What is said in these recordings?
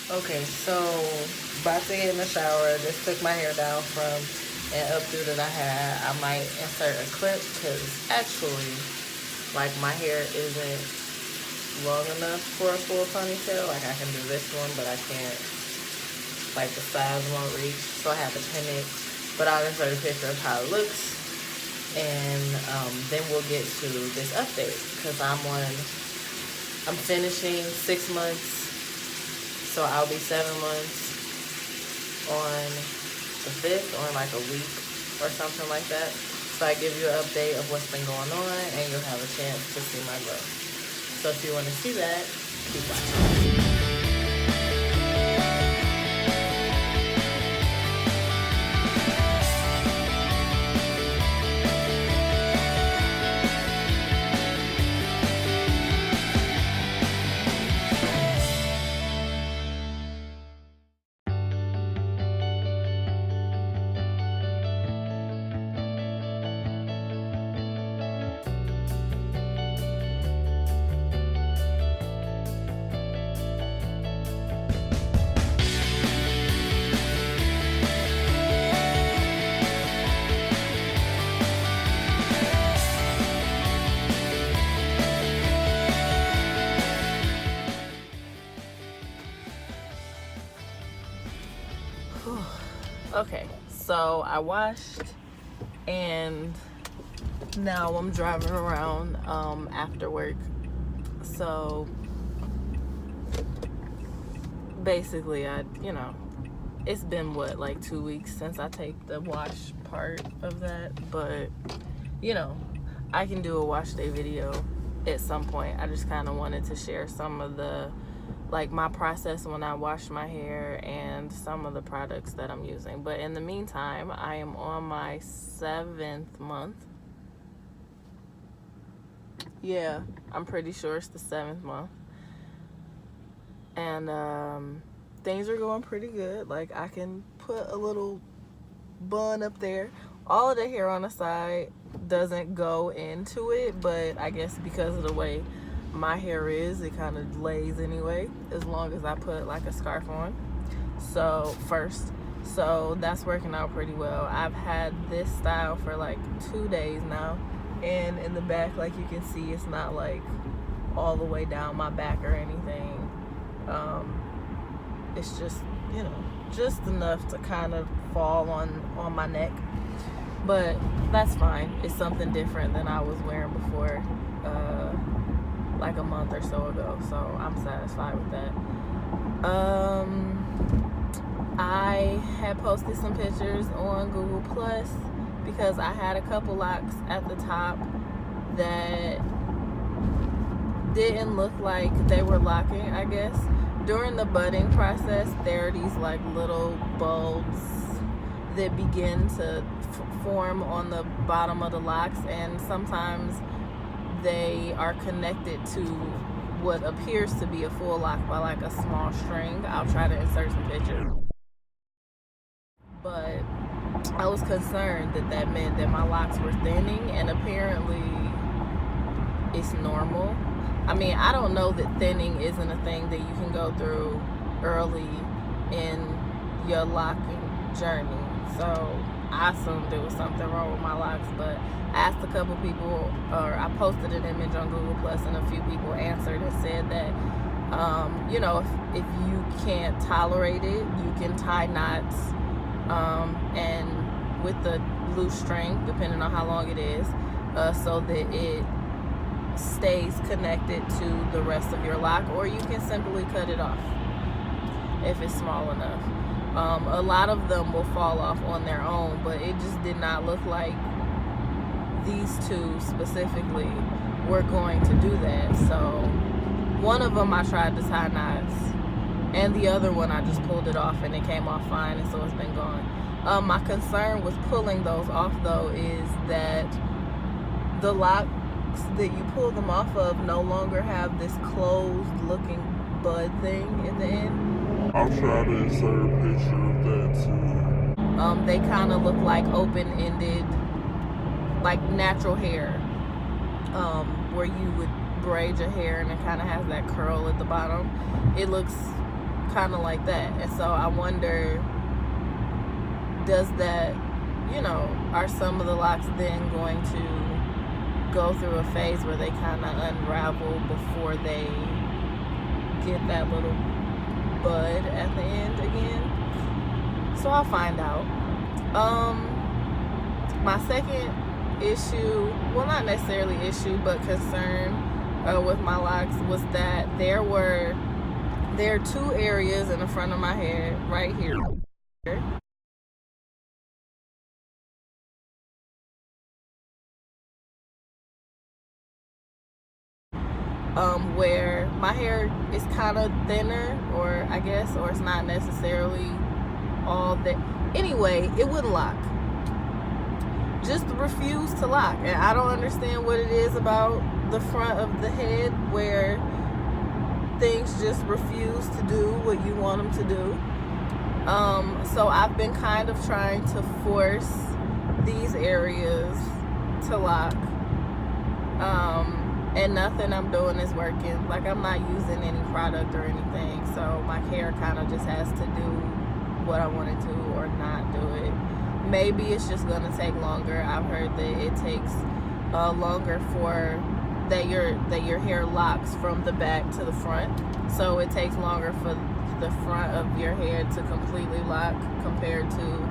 Okay, so about to get in the shower. Just took my hair down from an updo that I had. I might insert a clip because actually, like, my hair isn't long enough for a full ponytail. Like, I can do this one, but I can't, like, the size won't reach. So I have to pin it. But I'll insert a picture of how it looks. And then we'll get to this update because I'm finishing 6 months. So I'll be 7 months on the 5th, or in like a week or something like that. So I give you an update of what's been going on, and you'll have a chance to see my growth. So if you want to see that, keep watching. Okay, so I washed and now I'm driving around after work. So basically it's been like 2 weeks since I take the wash part of that, but I can do a wash day video at some point. I just kind of wanted to share some of the my process when I wash my hair and some of the products that I'm using. But in the meantime, I am on my 7th month. Yeah, I'm pretty sure it's the 7th month. And things are going pretty good. Like, I can put a little bun up there. All of the hair on the side doesn't go into it, but I guess because of the way my hair is, it kind of lays anyway, as long as I put like a scarf on. So that's working out pretty well. I've had this style for like 2 days now, and in the back, like you can see, it's not like all the way down my back or anything. It's just just enough to kind of fall on my neck, but that's fine. It's something different than I was wearing before, like a month or so ago, so I'm satisfied with that. I had posted some pictures on Google Plus because I had a couple locks at the top that didn't look like they were locking, I guess. During the budding process, there are these like little bulbs that begin to form on the bottom of the locks, and sometimes they are connected to what appears to be a full lock by like a small string. I'll try to insert some pictures. But I was concerned that meant that my locks were thinning, and apparently it's normal. I mean, I don't know that thinning isn't a thing that you can go through early in your locking journey. So I assumed there was something wrong with my locks, but I asked a couple people, or I posted an image on Google Plus, and a few people answered and said that, if you can't tolerate it, you can tie knots, and with the loose string, depending on how long it is, so that it stays connected to the rest of your lock, or you can simply cut it off if it's small enough. A lot of them will fall off on their own, but it just did not look like these two specifically were going to do that. So one of them I tried to tie knots, and the other one I just pulled it off and it came off fine, and so it's been gone. My concern with pulling those off though is that the locks that you pull them off of no longer have this closed looking bud thing in the end. I'll try to insert a picture of that too. They kind of look like open-ended, like natural hair, where you would braid your hair and it kind of has that curl at the bottom. It looks kind of like that. And so I wonder, does that, you know, are some of the locks then going to go through a phase where they kind of unravel before they get that little bud at the end again? So I'll find out. My second issue, well, not necessarily issue, but concern with my locks was that there are 2 areas in the front of my head right here where my hair is kind of thinner, or I guess, or it's not necessarily all that. Anyway, it wouldn't lock. Just refuse to lock. And I don't understand what it is about the front of the head where things just refuse to do what you want them to do. So I've been kind of trying to force these areas to lock. And nothing I'm doing is working. Like, I'm not using any product or anything. So my hair kind of just has to do what I want it to or not do it. Maybe it's just going to take longer. I've heard that it takes longer for that your hair locks from the back to the front. So it takes longer for the front of your hair to completely lock compared to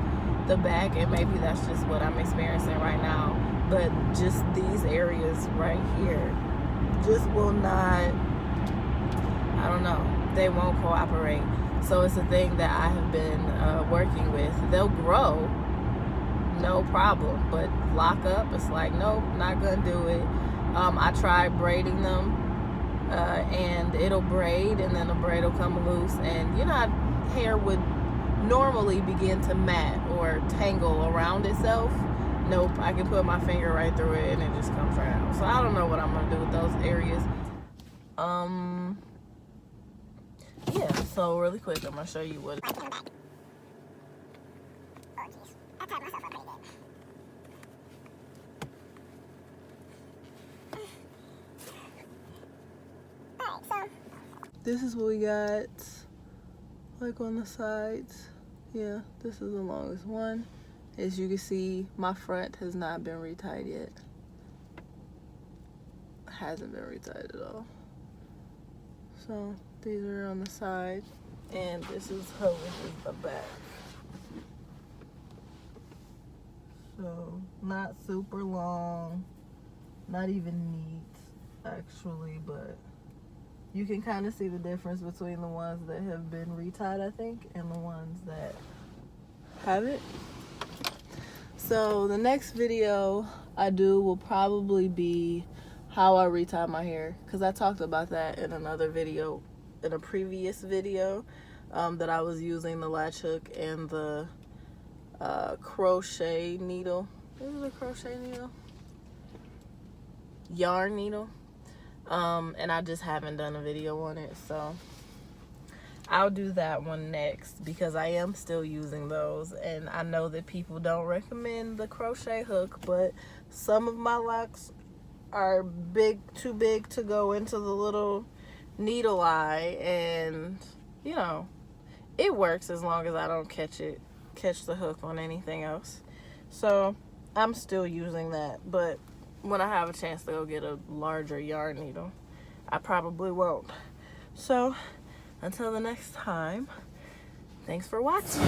the back. And maybe that's just what I'm experiencing right now. But just these areas right here just will not, I don't know, they won't cooperate. So it's a thing that I have been working with. They'll grow, no problem, but lock up, it's like, nope, not gonna do it. I tried braiding them, and it'll braid, and then the braid will come loose, and you know how hair would normally begin to mat or tangle around itself. Nope, I can put my finger right through it and it just comes right out. So I don't know what I'm gonna do with those areas. Yeah, so really quick, I'm gonna show you what. This is what we got, like on the sides. Yeah, this is the longest one. As you can see, my front has not been retied yet. Hasn't been retied at all. So these are on the side, and this is the back. So not super long, not even neat actually, but you can kind of see the difference between the ones that have been retied, I think, and the ones that haven't. So the next video I do will probably be how I retie my hair, because I talked about that in another video, in a previous video, that I was using the latch hook and the crochet needle. Is it a crochet needle? Yarn needle. And I just haven't done a video on it, so I'll do that one next, because I am still using those, and I know that people don't recommend the crochet hook, but some of my locks are too big to go into the little needle eye, and you know, it works as long as I don't catch the hook on anything else. So I'm still using that, but when I have a chance to go get a larger yarn needle, I probably won't. So until the next time, thanks for watching.